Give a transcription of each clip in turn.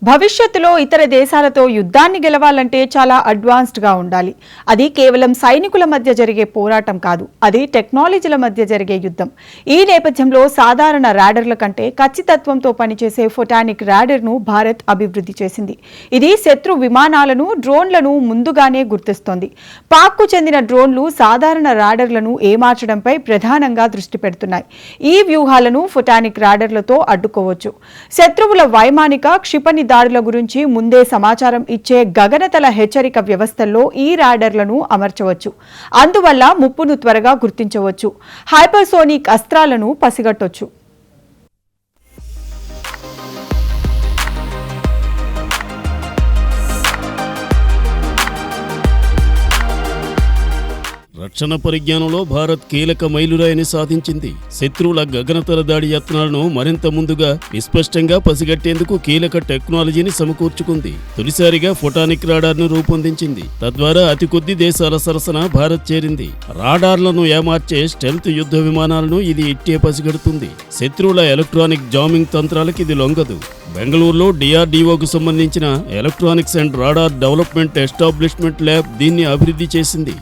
భవిష్యత్తులో ఇతర దేశాలతో యుద్ధాన్ని గెలవాలంటే చాలా అడ్వాన్స్డ్గా ఉండాలి. అది కేవలం సైనికుల మధ్య జరిగే పోరాటం కాదు, అది టెక్నాలజీల మధ్య జరిగే యుద్ధం. ఈ నేపథ్యంలో సాధారణ రాడర్ల కంటే ఖచ్చితత్వంతో పనిచేసే ఫోటానిక్ రాడర్ను భారత్ అభివృద్ధి చేసింది. ఇది శత్రు విమానాలను, డ్రోన్లను ముందుగానే గుర్తిస్తోంది. పాక్కు చెందిన డ్రోన్లు సాధారణ రాడర్లను ఏమార్చడంపై ప్రధానంగా దృష్టి పెడుతున్నాయి. ఈ వ్యూహాలను ఫోటానిక్ రాడర్లతో అడ్డుకోవచ్చు. శత్రువుల వైమానిక, క్షిపణి దాడుల గురించి ముందే సమాచారం ఇచ్చే గగనతల హెచ్చరిక వ్యవస్థల్లో ఈ రాడర్లను అమర్చవచ్చు. అందువల్ల ముప్పును త్వరగా గుర్తించవచ్చు, హైపర్సోనిక్ అస్త్రాలను పసిగట్టొచ్చు. రక్షణ పరిజ్ఞానంలో భారత్ కీలక మైలురాయిని సాధించింది. శత్రువుల గగనతల దాడి యత్నాలను మరింత ముందుగా విస్పష్టంగా పసిగట్టేందుకు కీలక టెక్నాలజీని సమకూర్చుకుంది. తొలిసారిగా ఫోటానిక్ రాడార్ను రూపొందించింది. తద్వారా అతి కొద్ది దేశాల సరసన భారత్ చేరింది. రాడార్లను ఏమార్చే స్టెల్త్ యుద్ధ విమానాలను ఇది ఇట్టే పసిగడుతుంది. శత్రువుల ఎలక్ట్రానిక్ జామింగ్ తంత్రాలకు ఇది లొంగదు. బెంగళూరులో DRDOకు సంబంధించిన electronics and radar development establishment lab దీన్ని అభివృద్ధి చేసింది.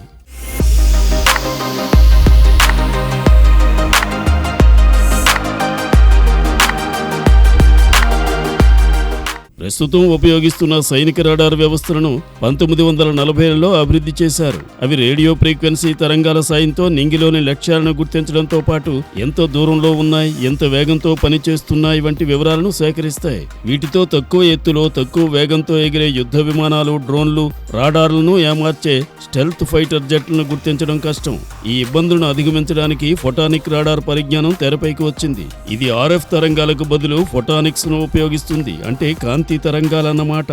ప్రస్తుతం ఉపయోగిస్తున్న సైనిక రాడార్ వ్యవస్థలను 1940లలో అభివృద్ధి చేశారు. అవి రేడియో ఫ్రీక్వెన్సీ తరంగాల సాయంతో నింగిలోని లక్ష్యాలను గుర్తించడంతో పాటు ఎంత దూరంలో ఉన్నాయి, ఎంత వేగంతో పనిచేస్తున్నాయి వంటి వివరాలను సేకరిస్తాయి. వీటితో తక్కువ ఎత్తులో, తక్కువ వేగంతో ఎగిరే యుద్ధ విమానాలు, డ్రోన్లు, రాడార్లను ఏమార్చే స్టెల్త్ ఫైటర్ జెట్లను గుర్తించడం కష్టం. ఈ ఇబ్బందులను అధిగమించడానికి ఫోటానిక్ రాడార్ పరిజ్ఞానం తెరపైకి వచ్చింది. ఇది RF తరంగాలకు బదులు ఫోటానిక్స్ ను ఉపయోగిస్తుంది, అంటే కాంతి తరంగాలన్నమాట.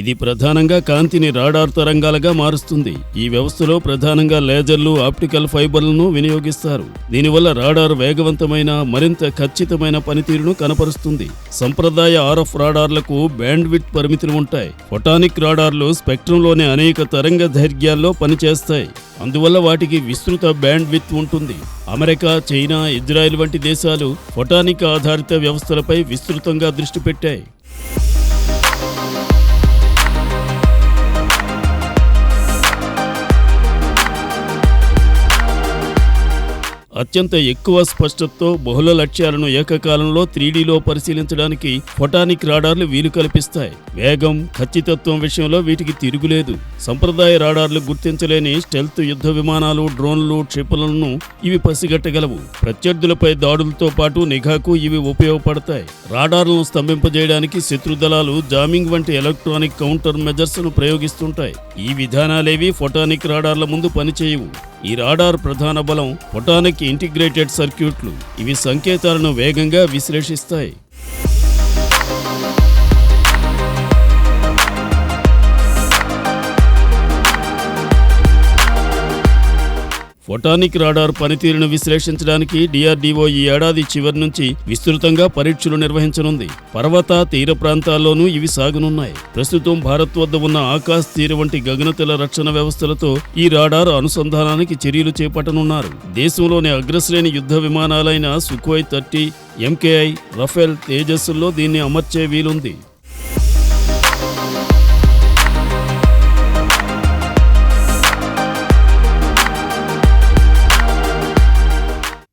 ఇది ప్రధానంగా కాంతిని రాడార్ తరంగాలుగా మారుస్తుంది. ఈ వ్యవస్థలో ప్రధానంగా లేజర్లు, ఆప్టికల్ ఫైబర్లను వినియోగిస్తారు. దీనివల్ల రాడార్ వేగవంతమైన, మరింత ఖచ్చితమైన పనితీరును కనపరుస్తుంది. సంప్రదాయ RF రాడార్లకు బ్యాండ్ విడ్త్ పరిమితులు ఉంటాయి. ఫోటానిక్ రాడార్లు స్పెక్ట్రంలోని అనేక తరంగ దైర్ఘ్యాల్లో పనిచేస్తాయి. అందువల్ల వాటికి విస్తృత బ్యాండ్ విడ్త్ ఉంటుంది. అమెరికా, చైనా, ఇజ్రాయెల్ వంటి దేశాలు ఫోటానిక్ ఆధారిత వ్యవస్థలపై విస్తృతంగా దృష్టి పెట్టాయి. అత్యంత ఎక్కువ స్పష్టతతో బహుళ లక్ష్యాలను ఏకకాలంలో 3Dలో పరిశీలించడానికి ఫోటానిక్ రాడార్లు వీలు కల్పిస్తాయి. వేగం, ఖచ్చితత్వం విషయంలో వీటికి తిరుగులేదు. సంప్రదాయ రాడార్లు గుర్తించలేని స్టెల్త్ యుద్ధ విమానాలు, డ్రోన్లు, క్షిపణులను ఇవి పసిగట్టగలవు. ప్రత్యర్థులపై దాడులతో పాటు నిఘాకు ఇవి ఉపయోగపడతాయి. రాడార్లను స్తంభింపజేయడానికి శత్రుదళాలు జామింగ్ వంటి ఎలక్ట్రానిక్ కౌంటర్ మెజర్స్ ను ప్రయోగిస్తుంటాయి. ఈ విధానాలేవి ఫోటానిక్ రాడార్ల ముందు పనిచేయవు. ఈ రాడార్ ప్రధాన బలం ఫోటానిక్ ఇంటిగ్రేటెడ్ సర్క్యూట్లు. ఇవి సంకేతాలను వేగంగా విశ్లేషిస్తాయి. ఫోటానిక్ రాడార్ పనితీరును విశ్లేషించడానికి DRDO ఈ ఏడాది చివరి నుంచి విస్తృతంగా పరీక్షలు నిర్వహించనుంది. పర్వత, తీర ప్రాంతాల్లోనూ ఇవి సాగనున్నాయి. ప్రస్తుతం భారత్ వద్ద ఉన్న ఆకాశ్ తీర వంటి గగనతల రక్షణ వ్యవస్థలతో ఈ రాడార్ అనుసంధానానికి చర్యలు చేపట్టనున్నారు. దేశంలోని అగ్రశ్రేణి యుద్ధ విమానాలైన సుఖోయ్ 30, MKI, రఫేల్, తేజస్సుల్లో దీన్ని అమర్చే వీలుంది.